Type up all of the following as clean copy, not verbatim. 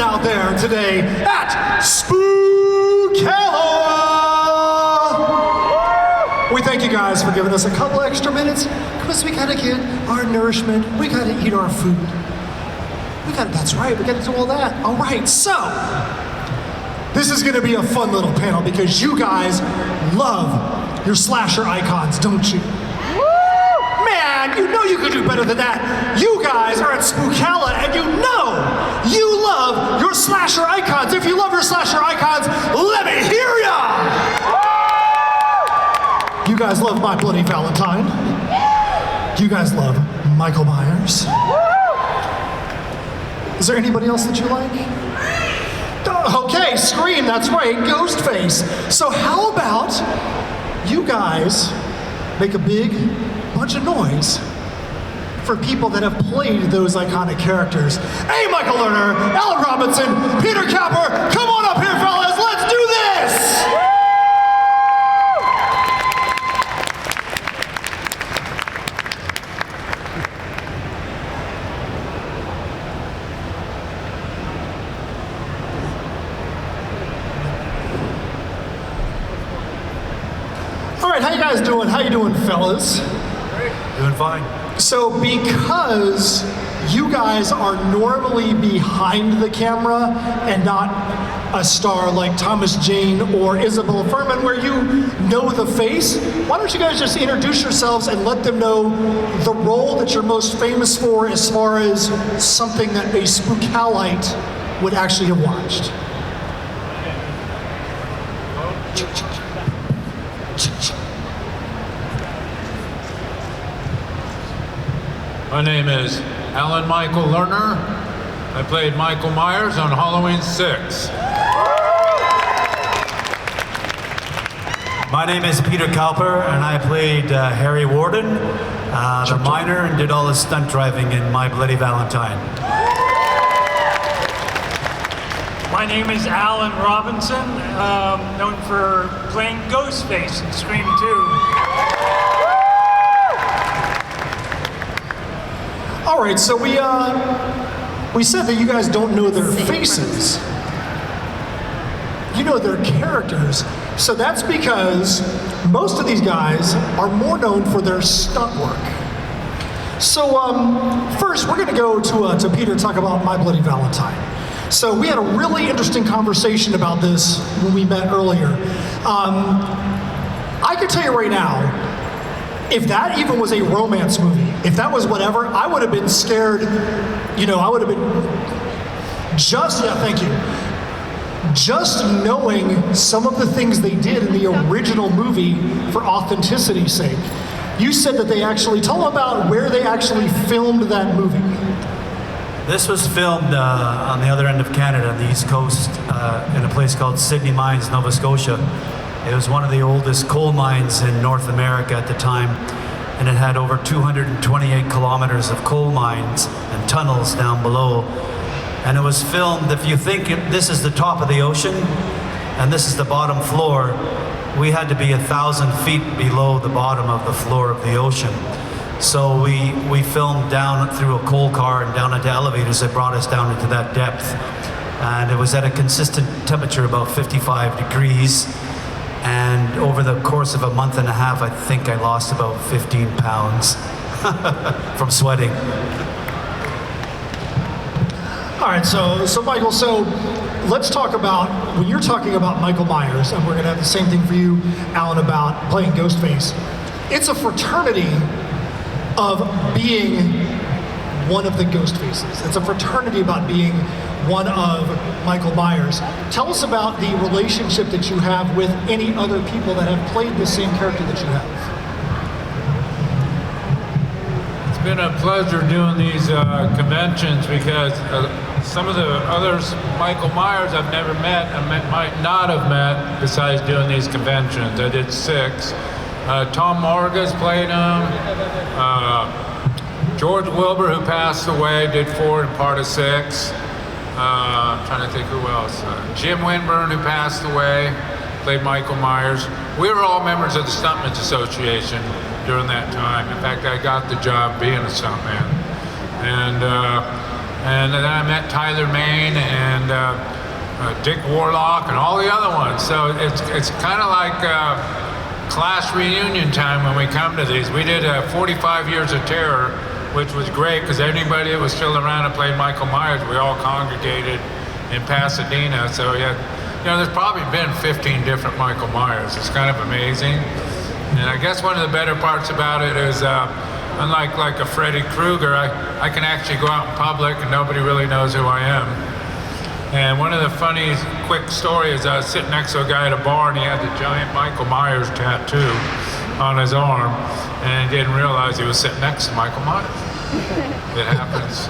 out there today at Spookala. We thank you guys for giving us a couple extra minutes because we gotta get our nourishment, we gotta eat our food. That's right, we gotta do all that. All right, so this is gonna be a fun little panel because you guys love your slasher icons, don't you? Man, you know you could do better than that. You guys are at Spookala and you know you love your slasher icons. If you love your slasher icons, let me hear ya! You guys love My Bloody Valentine. You guys love Michael Myers. Is there anybody else that you like? Okay, Scream, that's right, Ghostface. So how about you guys make a big bunch of noise for people that have played those iconic characters. Hey, Michael Lerner, Alan Robinson, Peter Cowper, come on up here, fellas, let's do this! All right, how you guys doing? How you doing, fellas? Doing fine. So because you guys are normally behind the camera and not a star like Thomas Jane or Isabella Furman where you know the face, why don't you guys just introduce yourselves and let them know the role that you're most famous for as far as something that a Spookalite would actually have watched. My name is Alan Michael Lerner. I played Michael Myers on Halloween 6. My name is Peter Cowper, and I played Harry Warden, the miner, and did all the stunt driving in My Bloody Valentine. My name is Alan Robinson, known for playing Ghostface in Scream 2. All right, so we said that you guys don't know their faces. You know their characters. So that's because most of these guys are more known for their stunt work. So first, we're gonna go to Peter to talk about My Bloody Valentine. So we had a really interesting conversation about this when we met earlier. I can tell you right now, if that even was a romance movie, if that was whatever, I would have been scared, you know, I would have been thank you. Just knowing some of the things they did in the original movie for authenticity's sake. You said that they actually, tell them about where they actually filmed that movie. This was filmed on the other end of Canada, on the East Coast, in a place called Sydney Mines, Nova Scotia. It was one of the oldest coal mines in North America at the time, and it had over 228 kilometers of coal mines and tunnels down below. And it was filmed, if you think this is the top of the ocean, and this is the bottom floor, we had to be 1,000 feet below the bottom of the floor of the ocean. So we filmed down through a coal car and down into elevators that brought us down into that depth. And it was at a consistent temperature, about 55 degrees. And over the course of a month and a half, I think I lost about 15 pounds from sweating. All right, so Michael, so let's talk about, when you're talking about Michael Myers, and we're gonna have the same thing for you, Alan, about playing Ghostface. It's a fraternity of being one of the Ghostfaces. It's a fraternity about being one of Michael Myers. Tell us about the relationship that you have with any other people that have played the same character that you have. It's been a pleasure doing these conventions because some of the others, Michael Myers, I've never met and might not have met besides doing these conventions. I did 6. Tom Morgas played him. George Wilbur, who passed away, did 4 and part of 6. I'm trying to think who else. Jim Winburn, who passed away, played Michael Myers. We were all members of the Stuntmen's Association during that time. In fact, I got the job being a stuntman. And And then I met Tyler Mane and Dick Warlock and all the other ones. So it's kind of like class reunion time when we come to these. We did 45 Years of Terror, which was great because anybody that was still around and played Michael Myers, we all congregated in Pasadena. So yeah, there's probably been 15 different Michael Myers. It's kind of amazing. And I guess one of the better parts about it is, unlike like a Freddy Krueger, I can actually go out in public and nobody really knows who I am. And one of the funny, quick stories is I was sitting next to a guy at a bar and he had the giant Michael Myers tattoo on his arm, and he didn't realize he was sitting next to Michael Myers. It happens.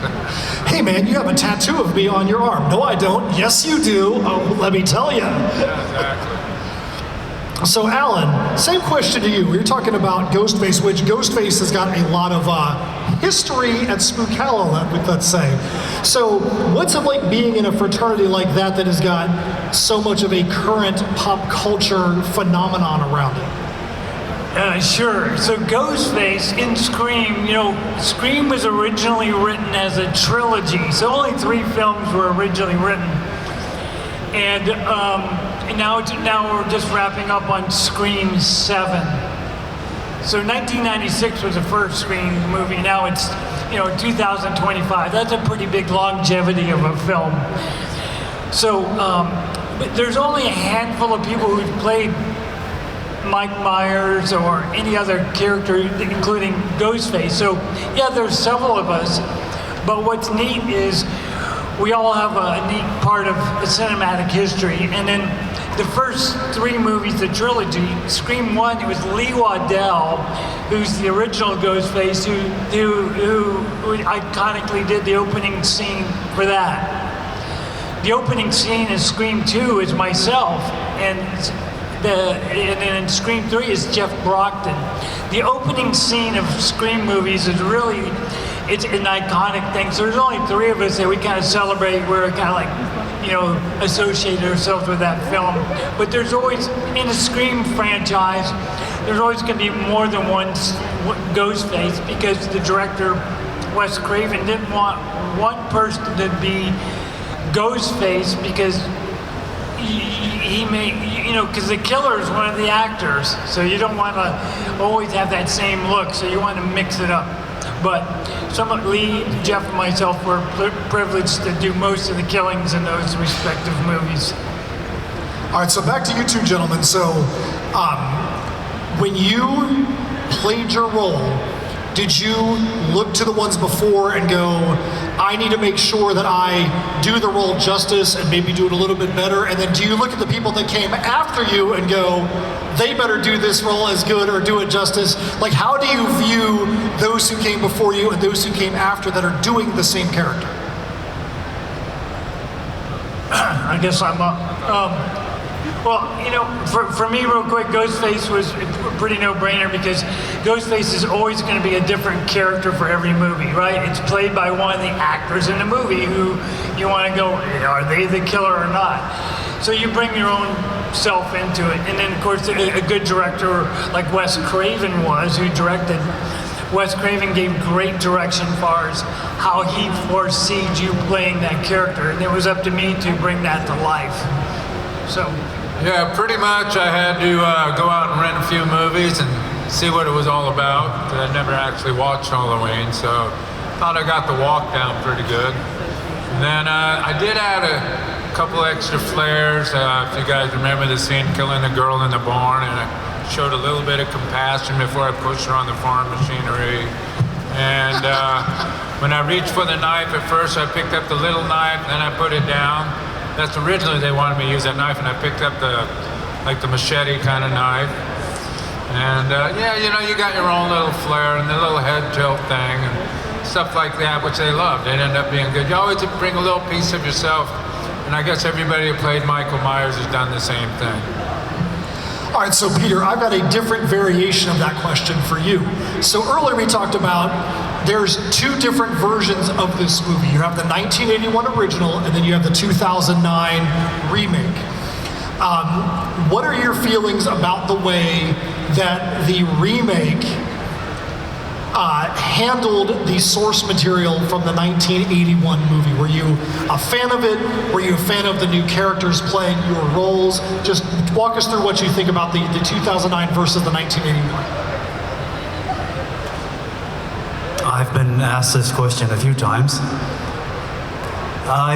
Hey man, you have a tattoo of me on your arm. No, I don't. Yes, you do. Oh, let me tell you. Yeah, exactly. So Alan, same question to you. We were talking about Ghostface, which Ghostface has got a lot of history at Spookala, let's say. So what's it like being in a fraternity like that has got so much of a current pop culture phenomenon around it? Sure. So Ghostface in Scream, Scream was originally written as a trilogy. So only 3 films were originally written. And now we're just wrapping up on Scream 7. So 1996 was the first Scream movie. Now it's 2025. That's a pretty big longevity of a film. So but there's only a handful of people who've played Mike Myers or any other character, including Ghostface. So yeah, there's several of us. But what's neat is we all have a neat part of the cinematic history. And then the first 3 movies, the trilogy, Scream 1, it was Lee Waddell, who's the original Ghostface, who iconically did the opening scene for that. The opening scene in Scream 2 is myself, and in Scream 3 is Jeff Brockton. The opening scene of Scream movies is really, it's an iconic thing. So there's only 3 of us that we kind of celebrate. We're kind of like, associate ourselves with that film. But there's always, in a Scream franchise, there's always going to be more than one Ghostface, because the director, Wes Craven, didn't want one person to be Ghostface because he may, because the killer is one of the actors, so you don't want to always have that same look, so you want to mix it up. But Lee, Jeff, and myself were privileged to do most of the killings in those respective movies. All right, so back to you 2 gentlemen. So when you played your role, did you look to the ones before and go, I need to make sure that I do the role justice and maybe do it a little bit better? And then do you look at the people that came after you and go, they better do this role as good or do it justice? Like, how do you view those who came before you and those who came after that are doing the same character? I guess I'm up. Well, for me, real quick, Ghostface was a pretty no-brainer, because Ghostface is always going to be a different character for every movie, right? It's played by one of the actors in the movie who you want to go, are they the killer or not? So you bring your own self into it. And then, of course, a good director like Wes Craven was, who directed. Wes Craven gave great direction as far as how he foreseed you playing that character. And it was up to me to bring that to life. So... Yeah, pretty much I had to go out and rent a few movies and see what it was all about. I'd never actually watched Halloween, so thought I got the walk down pretty good. And then I did add a couple extra flares. If you guys remember the scene killing the girl in the barn, and I showed a little bit of compassion before I pushed her on the farm machinery. And when I reached for the knife, at first I picked up the little knife, then I put it down. That's originally they wanted me to use that knife, and I picked up the machete kind of knife. And you got your own little flair and the little head tilt thing and stuff like that, which they loved. It ended up being good. You always bring a little piece of yourself, and I guess everybody who played Michael Myers has done the same thing. All right, so Peter, I've got a different variation of that question for you. So earlier we talked about there's 2 different versions of this movie. You have the 1981 original, and then you have the 2009 remake. What are your feelings about the way that the remake handled the source material from the 1981 movie? Were you a fan of it? Were you a fan of the new characters playing your roles? Just walk us through what you think about the 2009 versus the 1981. I've been asked this question a few times.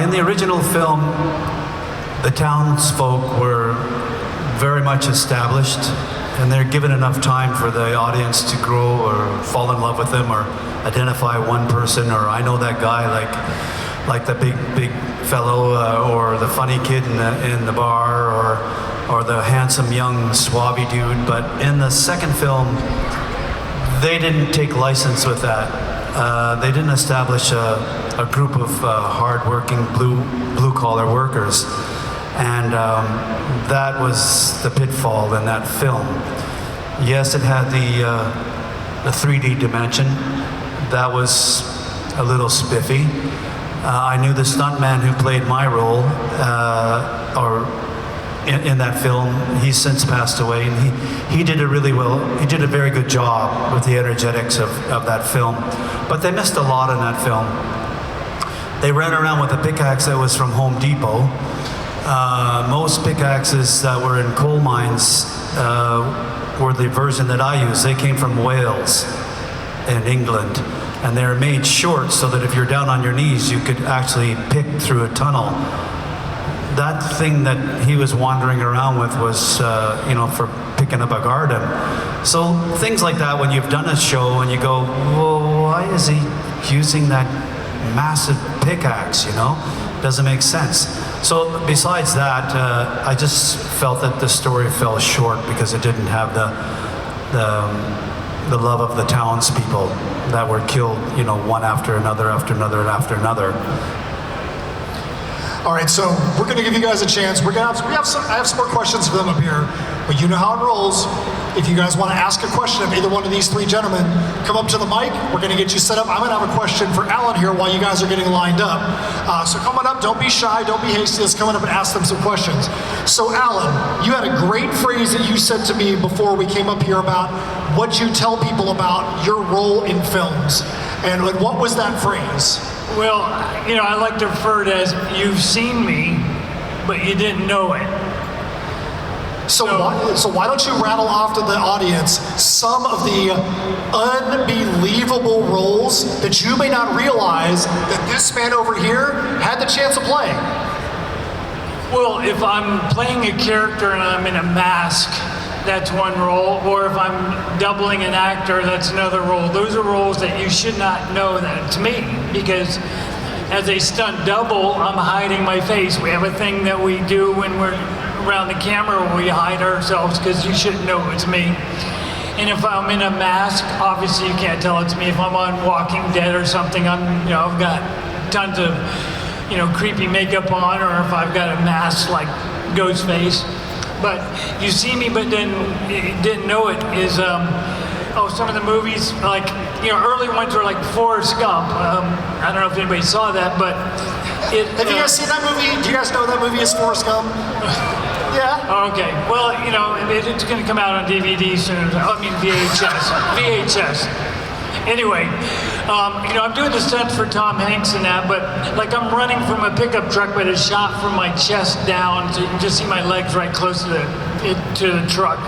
In the original film, the townsfolk were very much established, and they're given enough time for the audience to grow or fall in love with them or identify one person, or I know that guy like the big fellow or the funny kid in the bar or the handsome young swabby dude. But in the second film, they didn't take license with that. They didn't establish a group of hard-working blue-collar workers, and that was the pitfall in that film. Yes, it had the 3D dimension. That was a little spiffy. I knew the stuntman who played my role, in that film. He's since passed away, and he did it really well. He did a very good job with the energetics of that film. But they missed a lot in that film. They ran around with a pickaxe that was from Home Depot. Most pickaxes that were in coal mines were the version that I used. They came from Wales in England, and they were made short so that if you're down on your knees, you could actually pick through a tunnel. That thing that he was wandering around with was, for picking up a garden. So things like that, when you've done a show and you go, well, why is he using that massive pickaxe, Doesn't make sense. So besides that, I just felt that the story fell short because it didn't have the love of the townspeople that were killed, one after another, after another, and after another. All right, so we're going to give you guys a chance. I have some more questions for them up here, but you know how it rolls. If you guys want to ask a question of either one of these three gentlemen, come up to the mic. We're going to get you set up. I'm going to have a question for Alan here while you guys are getting lined up. So come on up. Don't be shy. Don't be hasty. Let's come on up and ask them some questions. So Alan, you had a great phrase that you said to me before we came up here about what you tell people about your role in films. And what was that phrase? Well, I like to refer to it as you've seen me, but you didn't know it. So why don't you rattle off to the audience some of the unbelievable roles that you may not realize that this man over here had the chance of playing? Well, if I'm playing a character and I'm in a mask, that's one role, or if I'm doubling an actor, that's another role. Those are roles that you should not know that it's me, because as a stunt double, I'm hiding my face. We have a thing that we do when we're around the camera where we hide ourselves because you shouldn't know it's me. And if I'm in a mask, obviously you can't tell it's me. If I'm on Walking Dead or something, I've got tons of, creepy makeup on, or if I've got a mask like Ghostface. But you see me, but then didn't know it is, some of the movies, early ones were like Forrest Gump. I don't know if anybody saw that, but have you guys seen that movie? Do you guys know that movie is Forrest Gump? Yeah. Oh, okay. Well, it's going to come out on DVD soon. VHS. Anyway, I'm doing the stunts for Tom Hanks and that, but I'm running from a pickup truck, but it's shot from my chest down, so you can just see my legs right close to the truck.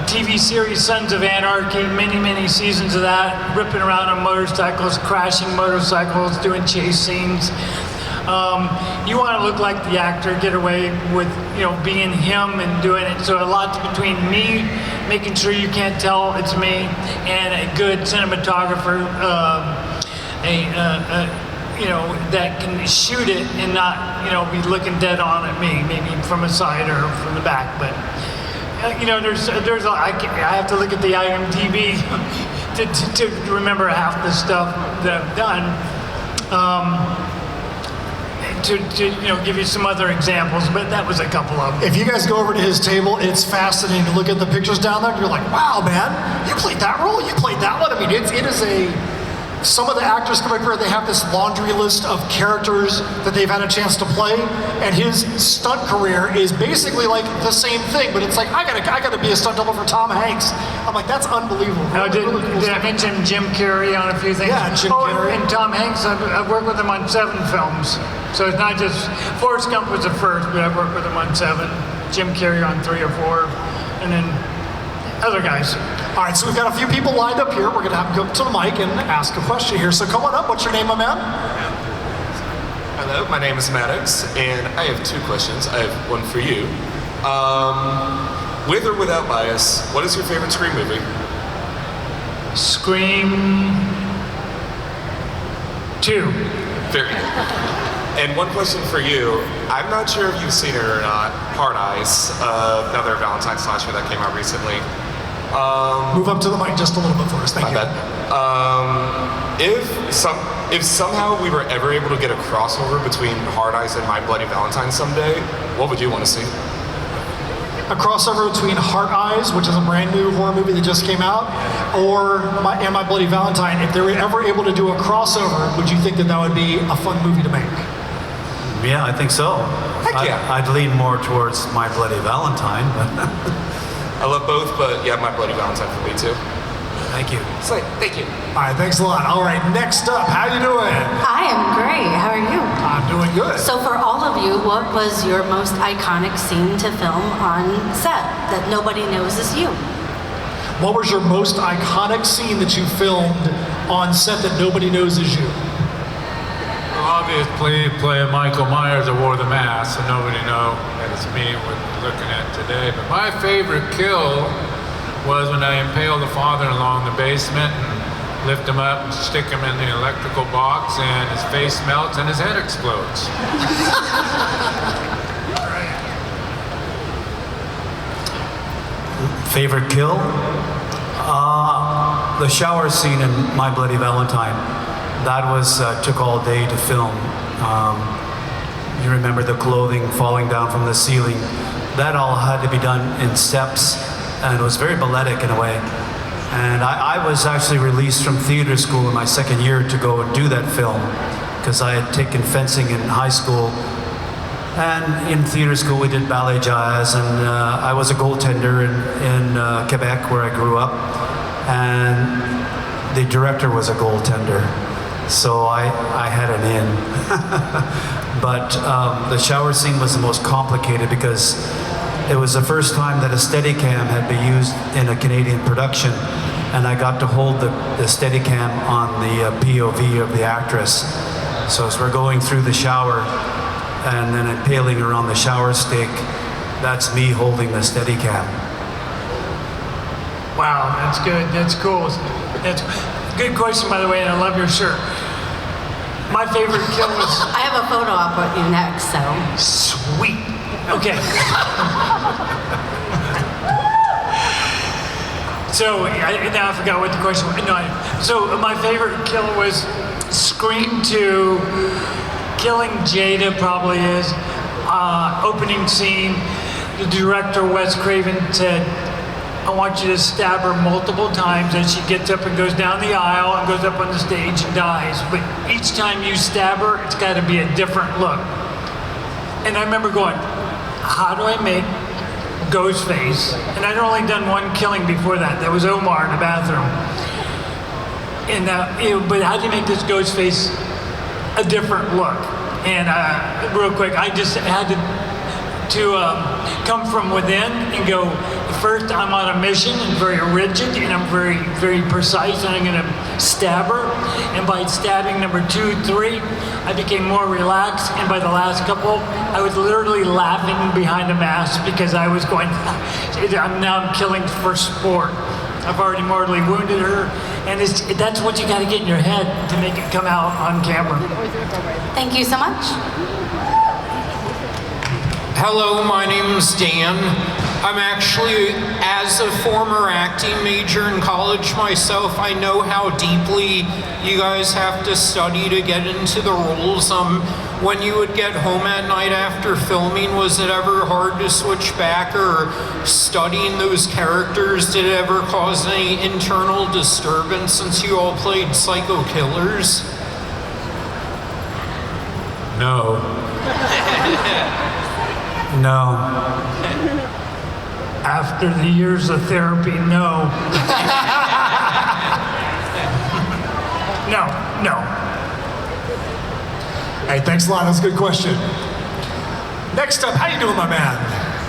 TV series Sons of Anarchy, many seasons of that, ripping around on motorcycles, crashing motorcycles, doing chase scenes. You want to look like the actor, get away with, being him and doing it. So a lot between me, making sure you can't tell it's me, and a good cinematographer, that can shoot it and not, be looking dead on at me, maybe from a side or from the back. But I have to look at the IMDb to remember half the stuff that I've done. To give you some other examples, but that was a couple of them. If you guys go over to his table, it's fascinating to look at the pictures down there. You're like, wow, man, you played that role? You played that one? I mean, it is a some of the actors come up here, they have this laundry list of characters that they've had a chance to play, and his stunt career is basically like the same thing, but it's like, I gotta be a stunt double for Tom Hanks. I'm like, that's unbelievable. Did I mention Jim Carrey on a few things? Yeah, Jim Carrey. And Tom Hanks, I've worked with him on 7 films. So it's not just, Forrest Gump was the first, but I've worked with him on 7. Jim Carrey on 3 or 4. And then other guys. All right, so we've got a few people lined up here. We're gonna have them go to the mic and ask a question here. So come on up, what's your name, my man? Hello, my name is Maddox, and I have 2 questions. I have one for you. With or without bias, what is your favorite Scream movie? Scream 2. Very good. And one question for you. I'm not sure if you've seen it or not. Hard Eyes, another Valentine's slasher that came out recently. Move up to the mic just a little bit for us, thank you. My bad. If somehow we were ever able to get a crossover between Hard Eyes and My Bloody Valentine someday, what would you want to see? A crossover between Heart Eyes, which is a brand new horror movie that just came out, or My Bloody Valentine. If they were ever able to do a crossover, would you think that that would be a fun movie to make? Yeah, I think so. Heck yeah. I'd lean more towards My Bloody Valentine, but I love both, but yeah, My Bloody Valentine for me too. thank you. Thank you. All right, thanks a lot. All right, next up, how you doing? I am great. How are you? I'm doing good. So for all of you, what was your most iconic scene to film on set that nobody knows is you? What was your most iconic scene that you filmed on set that nobody knows is you? Obviously, playing Michael Myers, I wore the mask, so nobody know that it's me we're looking at today. But my favorite kill was when I impaled the father-in-law in the basement and lift him up and stick him in the electrical box, and his face melts and his head explodes. Favorite kill? The shower scene in My Bloody Valentine. That was took all day to film. You remember the clothing falling down from the ceiling. That all had to be done in steps, and it was very balletic in a way. And I was actually released from theater school in my 2nd year to go and do that film, because I had taken fencing in high school. And in theater school we did ballet jazz, and I was a goaltender in Quebec where I grew up. And the director was a goaltender. So I had an in. But the shower scene was the most complicated because it was the first time that a Steadicam had been used in a Canadian production, and I got to hold the Steadicam on the POV of the actress. So as we're going through the shower and then impaling her on the shower stick, that's me holding the Steadicam. Wow, that's good. That's cool. That's good question, by the way, and I love your shirt. My favorite kill was... I have a photo I'll put you next, so. Sweet. Okay. So, now I forgot what the question was. No, so my favorite kill was Scream 2. Killing Jada probably is. Opening scene, the director, Wes Craven, said, I want you to stab her multiple times as she gets up and goes down the aisle and goes up on the stage and dies. But each time you stab her, it's got to be a different look. And I remember going, how do I make Ghostface? And I'd only done one killing before that. That was Omar in the bathroom. And but how do you make this Ghostface a different look? And real quick, I just had to come from within and go, first I'm on a mission and very rigid and I'm very, very precise, and I'm going to stab her. And by stabbing number 2, 3, I became more relaxed, and by the last couple, I was literally laughing behind a mask because I was going, I'm killing for sport. I've already mortally wounded her, and that's what you got to get in your head to make it come out on camera. Thank you so much. Hello, my name's Dan. I'm actually, as a former acting major in college myself, I know how deeply you guys have to study to get into the roles. When you would get home at night after filming, was it ever hard to switch back, or studying those characters, did it ever cause any internal disturbance since you all played psycho killers? No. No. After the years of therapy, no. No. Hey, thanks a lot. That's a good question. Next up, how you doing, my man?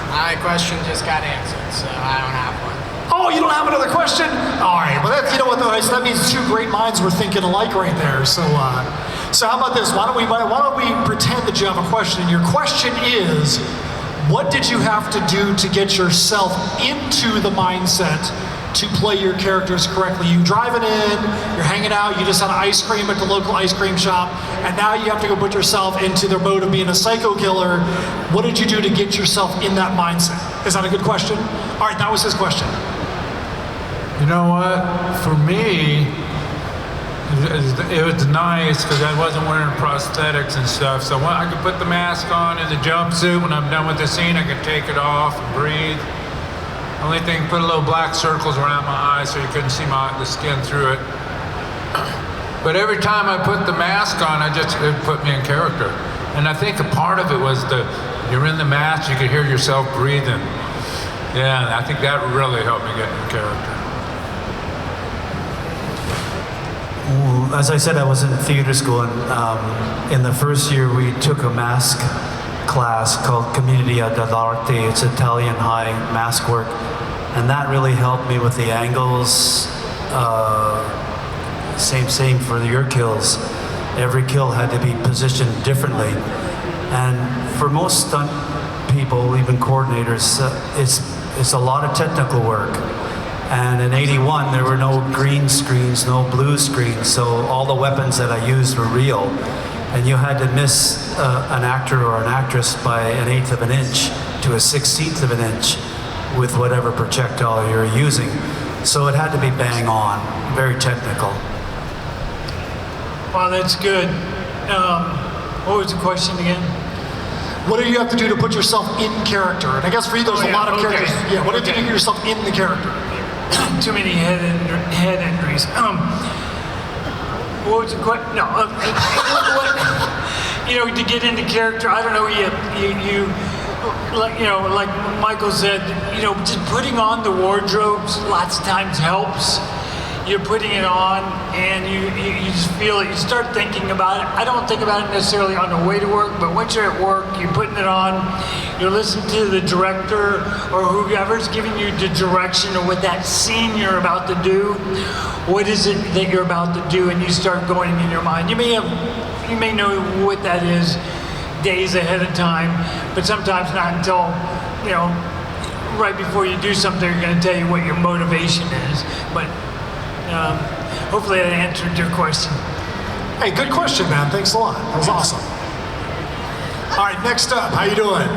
My question just got answered, so I don't have one. Oh, you don't have another question? All right. Well, that's, you know what though? That means two great minds were thinking alike right there. So how about this? Why don't we pretend that you have a question? And your question is, what did you have to do to get yourself into the mindset to play your characters correctly? You driving in, you're hanging out, you just had ice cream at the local ice cream shop, and now you have to go put yourself into the mode of being a psycho killer. What did you do to get yourself in that mindset? Is that a good question? All right, that was his question. You know what? For me, it was nice because I wasn't wearing prosthetics and stuff. So I could put the mask on and the jumpsuit. When I'm done with the scene, I could take it off and breathe. Only thing, put a little black circles around my eyes so you couldn't see the skin through it. But every time I put the mask on, it put me in character. And I think a part of it was you're in the mask, you could hear yourself breathing. Yeah, I think that really helped me get in character. As I said, I was in theater school, and in the first year we took a mask class called Commedia dell'arte. It's Italian high mask work, and that really helped me with the angles. Same for your kills. Every kill had to be positioned differently, and for most stunt people, even coordinators, it's a lot of technical work. And in '81, there were no green screens, no blue screens, so all the weapons that I used were real. And you had to miss an actor or an actress by 1/8 of an inch to a 1/16 of an inch with whatever projectile you're using. So it had to be bang on, very technical. Wow, that's good. What was the question again? What do you have to do to put yourself in character? And I guess for you, there's a lot of characters. Yeah, what did you do to get yourself in the character? Too many head injuries. What was the question? No. To get into character, I don't know. Like Michael said, just putting on the wardrobes lots of times helps. You're putting it on, and you just feel it. You start thinking about it. I don't think about it necessarily on the way to work, but once you're at work, you're putting it on. You're listening to the director or whoever's giving you the direction of what that scene you're about to do. What is it that you're about to do? And you start going in your mind. You may know what that is days ahead of time, but sometimes not until right before you do something. They're going to tell you what your motivation is, but. Hopefully that answered your question. Hey, good question, man. Thanks a lot. That was awesome. All right, next up, how you doing?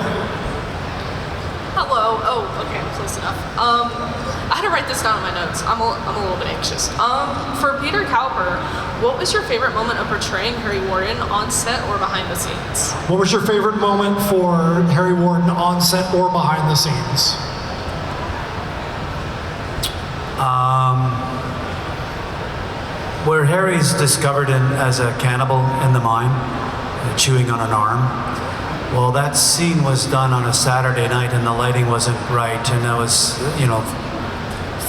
Hello. Oh, okay, I'm close enough. I had to write this down in my notes. I'm a little bit anxious. For Peter Cowper, what was your favorite moment of portraying Harry Warden on set or behind the scenes? What was your favorite moment for Harry Warden on set or behind the scenes? Where Harry's discovered as a cannibal in the mine, chewing on an arm. Well, that scene was done on a Saturday night, and the lighting wasn't right, and it was,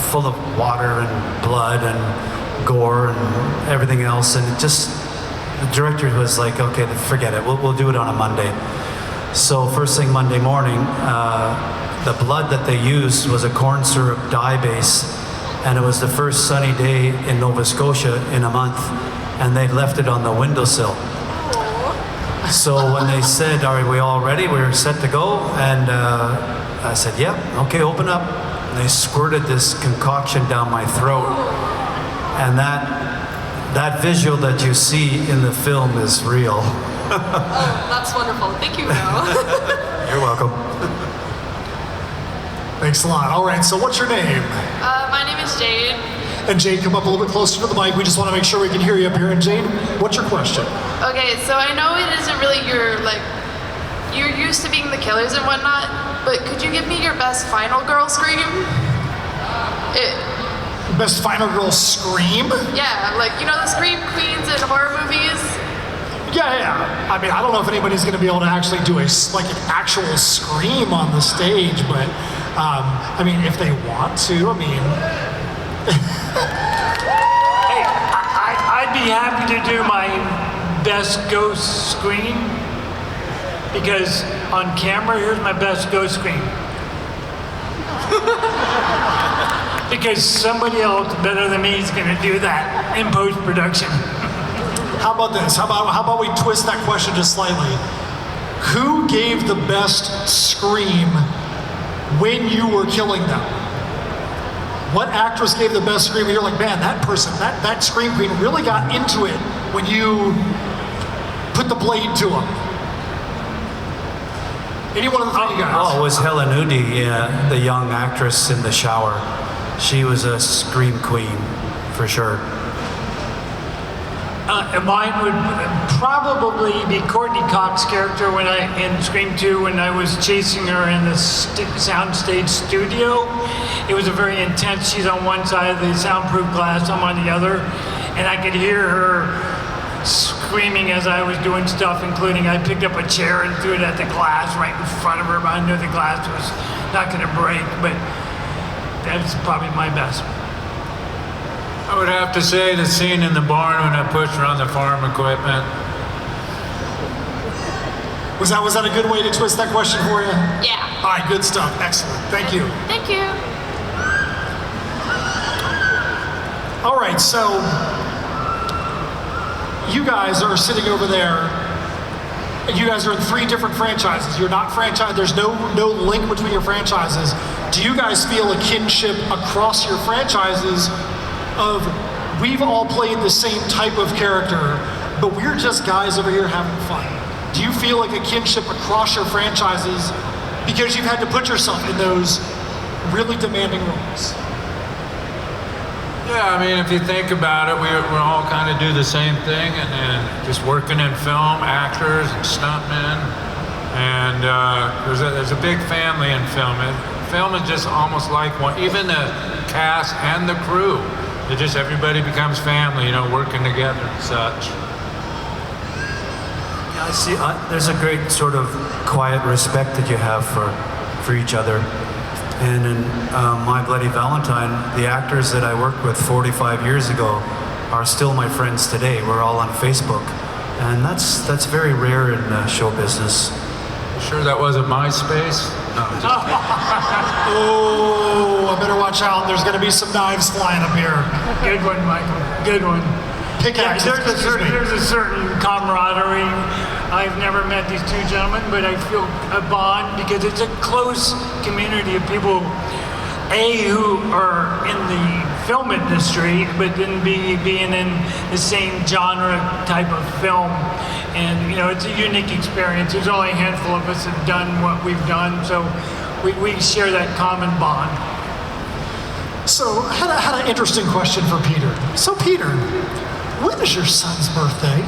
full of water and blood and gore and everything else, and the director was like, okay, forget it, we'll do it on a Monday. So first thing Monday morning, the blood that they used was a corn syrup dye base, and it was the first sunny day in Nova Scotia in a month, and they left it on the windowsill. So when they said, are we all ready? We're set to go. And I said, yeah, okay, open up. And they squirted this concoction down my throat. And that visual that you see in the film is real. Oh, that's wonderful. Thank you, Mel. You're welcome. Thanks a lot. All right, so what's your name? My name is Jade. And Jade, come up a little bit closer to the mic. We just want to make sure we can hear you up here. And Jade, what's your question? Okay, so I know it isn't really you're used to being the killers and whatnot, but could you give me your best final girl scream? Best final girl scream? Yeah, the scream queens in horror movies. Yeah. I mean, I don't know if anybody's going to be able to actually do an actual scream on the stage, but I mean, if they want to, I mean. Hey, I'd be happy to do my best ghost scream because on camera, here's my best ghost scream. Because somebody else better than me is going to do that in post-production. How about this? How about we twist that question just slightly? Who gave the best scream when you were killing them? What actress gave the best scream? And you're like, man, that person, that scream queen really got into it when you put the blade to them. Any one of the three guys? Oh, it was Helen Udy, the young actress in the shower. She was a scream queen, for sure. Mine would probably be Courtney Cox's character in Scream 2 when I was chasing her in the soundstage studio. It was a very intense. She's on one side of the soundproof glass, I'm on the other, and I could hear her screaming as I was doing stuff, including I picked up a chair and threw it at the glass right in front of her, but I knew the glass was not going to break, but that's probably my best. I would have to say the scene in the barn when I pushed her on the farm equipment. Was that a good way to twist that question for you? Yeah. All right, good stuff. Excellent. Thank you. Thank you. All right, so you guys are sitting over there, and you guys are in 3 different franchises. You're not franchised. There's no link between your franchises. Do you guys feel a kinship across your franchises of we've all played the same type of character, but we're just guys over here having fun? Do you feel like a kinship across your franchises because you've had to put yourself in those really demanding roles? Yeah, I mean, if you think about it, we all kind of do the same thing, and just working in film, actors and stuntmen, and there's a big family in film. Film is just almost like one. Even the cast and the crew, everybody becomes family, working together and such. Yeah, I see. There's a great sort of quiet respect that you have for each other. And in My Bloody Valentine, the actors that I worked with 45 years ago are still my friends today. We're all on Facebook, and that's very rare in show business. Sure that wasn't MySpace? No. Oh, I better watch out. There's going to be some knives flying up here. Good one, Michael. Good one. Pickaxes. There's a certain camaraderie. I've never met these 2 gentlemen, but I feel a bond because it's a close community of people, who are in the film industry, but then being in the same genre type of film. And, it's a unique experience. There's only a handful of us that have done what we've done, so we share that common bond. So I had an interesting question for Peter. So Peter, when is your son's birthday?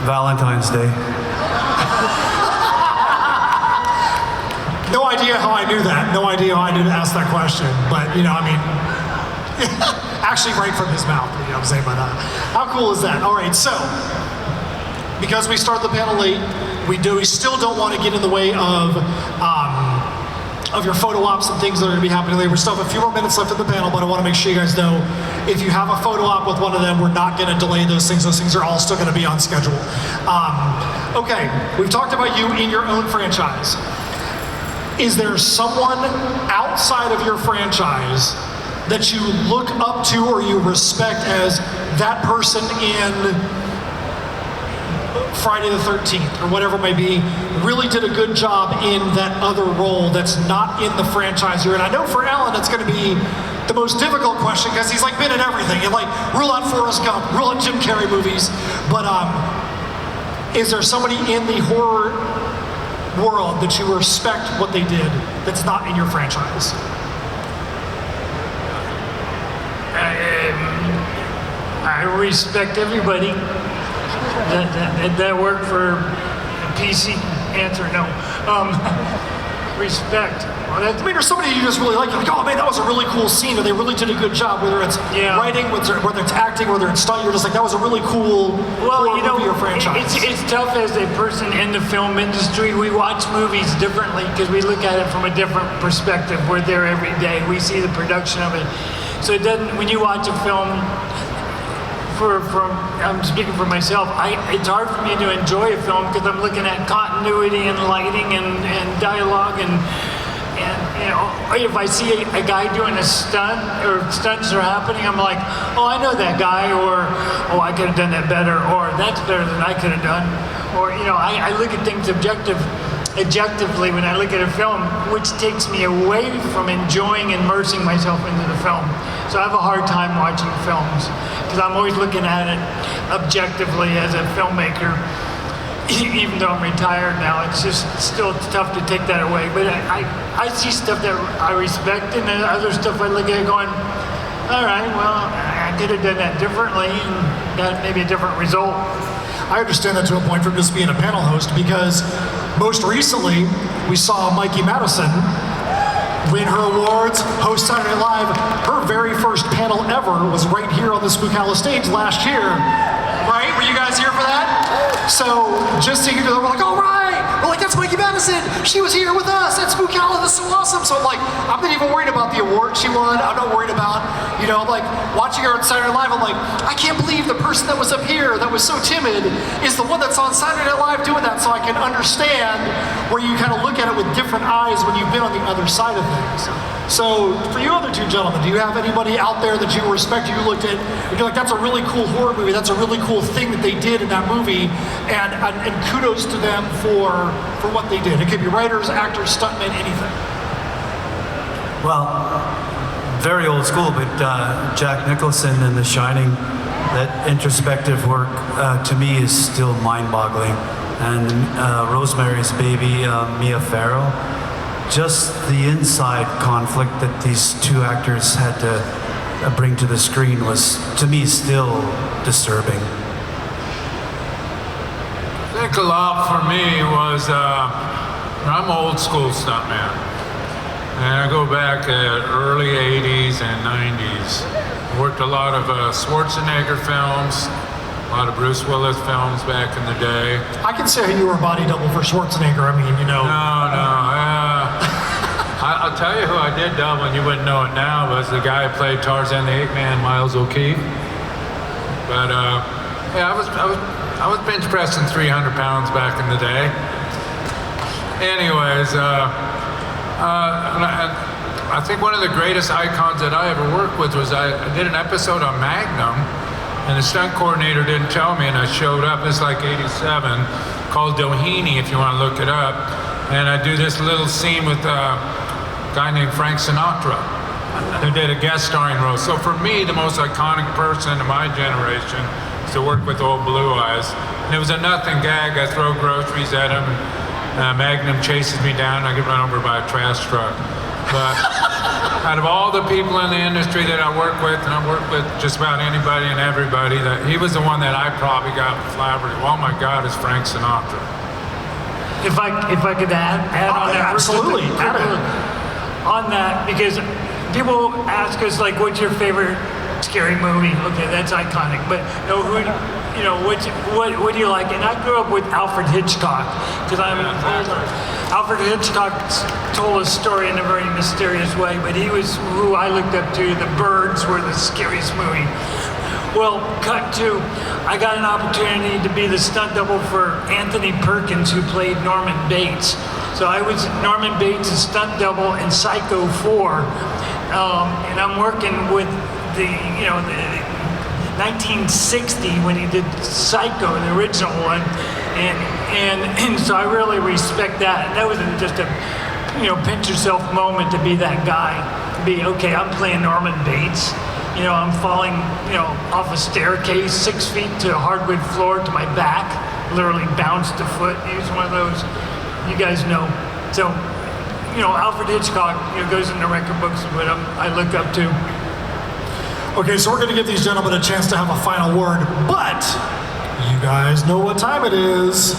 Valentine's Day. No idea how I knew that. No idea how I knew to ask that question. But, actually right from his mouth, you know what I'm saying? But how cool is that? All right, so, because we start the panel late, we still don't want to get in the way of your photo ops and things that are going to be happening later. We still have a few more minutes left in the panel, but I want to make sure you guys know if you have a photo op with one of them, we're not going to delay those things. Those things are all still going to be on schedule. Okay, we've talked about you in your own franchise. Is there someone outside of your franchise that you look up to or you respect as that person in Friday the 13th or whatever it may be, really did a good job in that other role that's not in the franchise you're in? I know for Alan it's going to be the most difficult question because he's like been in everything. And like rule out Forrest Gump, rule out Jim Carrey movies. But is there somebody in the horror world that you respect what they did that's not in your franchise? I respect everybody that work for PC. Answer no. Respect. I mean, there's somebody you just really like. You're like, oh man, that was a really cool scene, or they really did a good job. Whether it's writing, whether it's acting, whether it's stunt, you're just like, that was a really cool movie or franchise. It's tough as a person in the film industry. We watch movies differently because we look at it from a different perspective. We're there every day. We see the production of it. So it doesn't. When you watch a film, I'm speaking for myself, it's hard for me to enjoy a film because I'm looking at continuity and lighting and dialogue and you know, if I see a guy doing a stunt or stunts are happening, I'm like, oh, I know that guy, or oh, I could have done that better, or that's better than I could have done, or you know, I look at things objectively when I look at a film, which takes me away from enjoying and immersing myself into the film. So I have a hard time watching films because I'm always looking at it objectively as a filmmaker. Even though I'm retired now, it's just still tough to take that away. But I see stuff that I respect, and then other stuff I look at going, all right, well, I could have done that differently and got maybe a different result. I understand that to a point from just being a panel host, because most recently we saw Mikey Madison win her awards, host Saturday Night Live. Her very first panel ever was right here on the Spookala stage last year. Right? Were you guys here for that? So just to hear them, we're like, all right. We're like, that's Mikey Madison. She was here with us at Spookala. This is so awesome. So I'm like, I'm not even worried about the award she won. I'm not worried about, you know, like watching her on Saturday Night Live. I'm like, I can't believe the person that was up here that was so timid is the one that's on Saturday Night Live doing that. So I can understand where you kind of look at it with different eyes when you've been on the other side of things. So for you other two gentlemen, do you have anybody out there that you respect, you looked at, and you're like, that's a really cool horror movie, that's a really cool thing that they did in that movie, and kudos to them for what they did. It could be writers, actors, stuntmen, anything. Well, very old school, but Jack Nicholson in The Shining, that introspective work to me is still mind-boggling. And Rosemary's Baby, Mia Farrow, just the inside conflict that these two actors had to bring to the screen was, to me, still disturbing. I think a lot for me was, I'm an old school stuntman. And I go back at early 80s and 90s. Worked a lot of Schwarzenegger films, a lot of Bruce Willis films back in the day. I can say you were a body double for Schwarzenegger. I mean, you know. I'll tell you who I did double, and you wouldn't know it now, was the guy who played Tarzan the Ape Man, Miles O'Keefe. But yeah, I was bench pressing 300 pounds back in the day. Anyways, I think one of the greatest icons that I ever worked with was I did an episode on Magnum, and the stunt coordinator didn't tell me, and I showed up. It's like '87, called Doheny, if you want to look it up. And I do this little scene with a guy named Frank Sinatra, who did a guest starring role. So for me, the most iconic person in my generation is to work with Old Blue Eyes. And it was a nothing gag. I throw groceries at him. Magnum chases me down. I get run over by a trash truck. But out of all the people in the industry that I work with, and I work with just about anybody and everybody, that he was the one that I probably got flabbergasted. Oh my God, it's Frank Sinatra. If I could add on that, absolutely, on that, because people ask us like, what's your favorite scary movie? Okay, that's iconic, but what do you like? And I grew up with Alfred Hitchcock because Alfred Hitchcock told a story in a very mysterious way, but he was who I looked up to. The Birds were the scariest movie. Well, cut to, I got an opportunity to be the stunt double for Anthony Perkins, who played Norman Bates. So I was Norman Bates' stunt double in Psycho 4, and I'm working with the 1960 when he did Psycho, the original one, and so I really respect that. And that was just a pinch yourself moment to be that guy. To be okay, I'm playing Norman Bates. I'm falling off a staircase 6 feet to a hardwood floor to my back, literally bounced a foot. He was one of those, you guys know. So, Alfred Hitchcock goes in the record books of what I look up to. Okay, so we're going to give these gentlemen a chance to have a final word, but you guys know what time it is.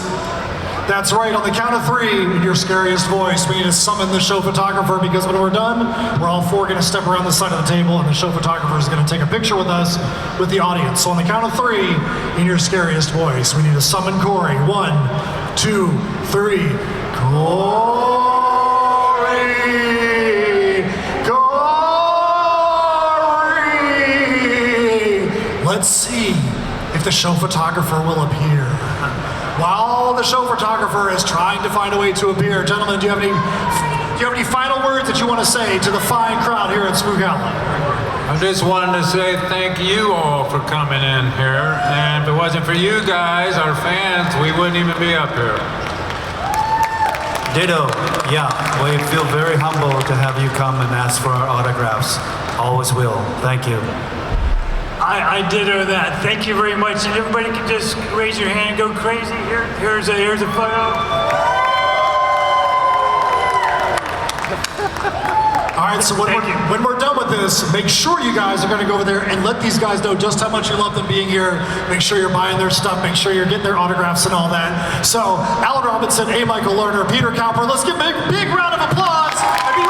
That's right, on the count of 3, in your scariest voice, we need to summon the show photographer, because when we're done, we're all 4 going to step around the side of the table, and the show photographer is going to take a picture with us, with the audience. So on the count of 3, in your scariest voice, we need to summon Corey. 1, 2, 3. Corey! Let's see if the show photographer will appear. While the show photographer is trying to find a way to appear, gentlemen, do you have any final words that you want to say to the fine crowd here at Spookala? I just wanted to say thank you all for coming in here, and if it wasn't for you guys, our fans, we wouldn't even be up here. Ditto. Yeah, we feel very humble to have you come and ask for our autographs. Always will. Thank you. I ditto that. Thank you very much. And everybody can just raise your hand and go crazy. Here's a photo. All right, so when we're done with this, make sure you guys are going to go over there and let these guys know just how much you love them being here. Make sure you're buying their stuff. Make sure you're getting their autographs and all that. So, Alan Robinson, A. Michael Lerner, Peter Cowper, let's give a big round of applause. And be